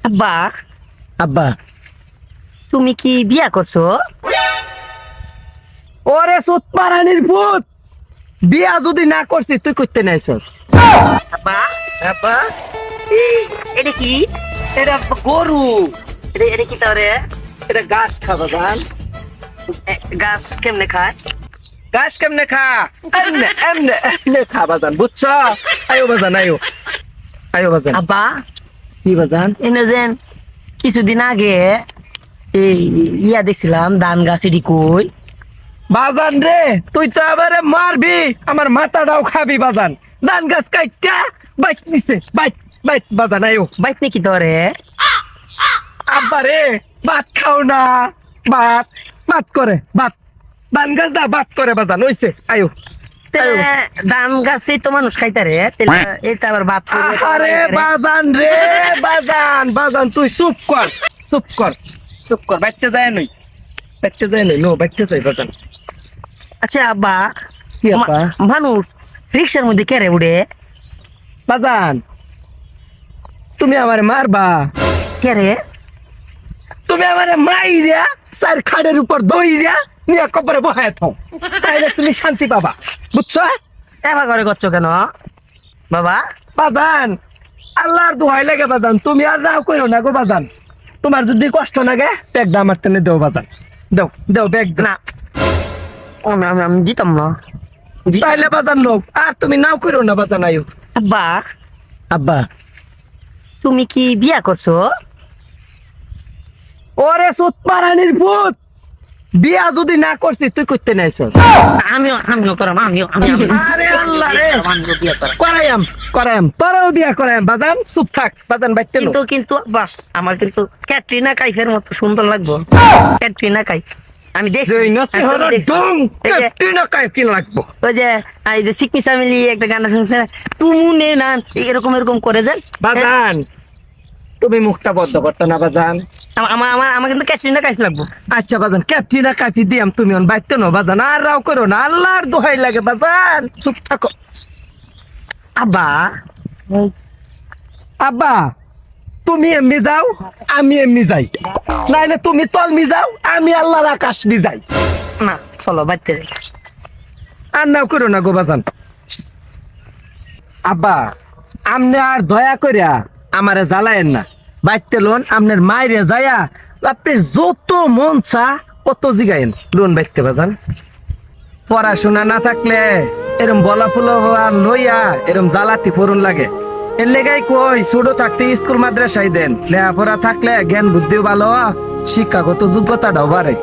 আব্বা, আব্বা তুমি কি বিয়া করছো? ওরে সুতপারানির ভূত, বিয়া যদি না করছি তুই করতে নাইছস। আব্বা, আব্বা এটা কি? এটা গরু, এটা কি তাহলে? এটা ঘাস খাবা জান। গাছ কেমনে খায়? ঘাস কেমনে খা? এমনে এমনে এমনে খা বাজান, বুঝছ? আয়ো বাজান, আয়ো আয়ো বাজান। আব্বা, কি বাজান? এনে যেন কিছুদিন আগে এই ইয়া দেখছিলাম ধান গাছ এটি কই। বাজান রে, তুই তো আবারে মারবি, আমার মাথাটাও খাবি বাজান। ধান গাছ কাইটা বাইক নিছে, বাইক বাইক বাজান আয়ো। বাইক নাকি তোরে? আব্বা রে, ভাত খাও না, ভাত ভাত করে ভাত, ধান গাছ দা ভাত করে বাজান, হইছে আয়ো। ধান গাছে তো মানুষ খাইতারে, এটা আবার ভাত আরে বাজান রে, বাজান বাজান তুই চুপ কর, চুপ কর, চুপ কর, বাইতে যায় নই, বাইতে যায় নই, নো বাইতে যাই বাজান। আচ্ছা আব্বা, কি আপা? মানুষ রিক্সার মধ্যে কেড়ে উড়ে? বাজান তুমি আমারে মারবা, কেড়ে? তুমি আমারে মাইরা চার খাড়ের উপর দইরা নিয়ে কবরে বহায় থাও, তাইলে তুমি শান্তি পাবা, বুঝছো? এবার করে করছো কেন বাবা? বাজান আল্লাহর দোহাই লাগে বাজান, তুমি আর রাও কইরো না গো বাজান। তোমার যদি কষ্ট লাগে ব্যাগটা আমার টেনে দেও বাজান, দেও দেও ব্যাগ না, আমি দিতাম না। তাইলে বাজান লোক, আর তুমি নাও কইরো না বাজান আয়ো। আব্বা, আব্বা তুমি কি বিয়া করছো? ওরে সুতপারানির ভূত, বিয়া যদি না করছি তুই করতে নাইছস। আমিও করাম, আমিও আরে আল্লাহ রে, বিয়া করাম। করাইয়াম করাইয়াম, তোরও বিয়া করাইয়াম বাজান, চুপ থাক বাজান, বাইতে কিন্তু কিন্তু আব্বা, আমার কিন্তু ক্যাটরিনা কাইফের মতো সুন্দর লাগবো। ক্যাটরিনা কাইফ আমি দেখছি, আমি দেখছি। কি লাগবো? ওই যে এই যে সিকনি ফ্যামিলি একটা গান শুনছে না, তুমুনে না, এরকম এরকম করে দেন বাজান তুমি মুখটা বদ্ধ করতো না বাজান। আমার কিন্তু ক্যাটরিনা কাইফ লাগবো। আচ্ছা বাজান, ক্যাপটিনা কাপি দিয়াম, তুমি অন বাইতে নো বাজান, আর রাও করো না, আল্লাহর দোহাই লাগে বাজান, চুপ থাকো। আব্বা, আব্বা তুমি এমনি যাও, আমি এমনি যাই, নাইলে তুমি তলমি যাও, আমি আল্লাহর আকাশ মি যাই। না চলো বাইতে। আর নাও করো না গো বাজান। আব্বা আমনে আর দয়া করিয়া আমারে জ্বালায়েন না, বাইতে লোন আমনের মাইরে যায়া আপনি যত মন চা কত জিগায়েন লোন বাইতে বাজান। পড়াশোনা না থাকলে এরম বলা ফুলো লইয়া এরম জ্বালাতি পড়ুন লাগে। এর লেগাই কই ছোট থাকতে স্কুল মাদ্রাসায় দেন, লেখাপড়া থাকলে জ্ঞান বুদ্ধিও ভালো, শিক্ষাগত যোগ্যতাটাও বাড়ে।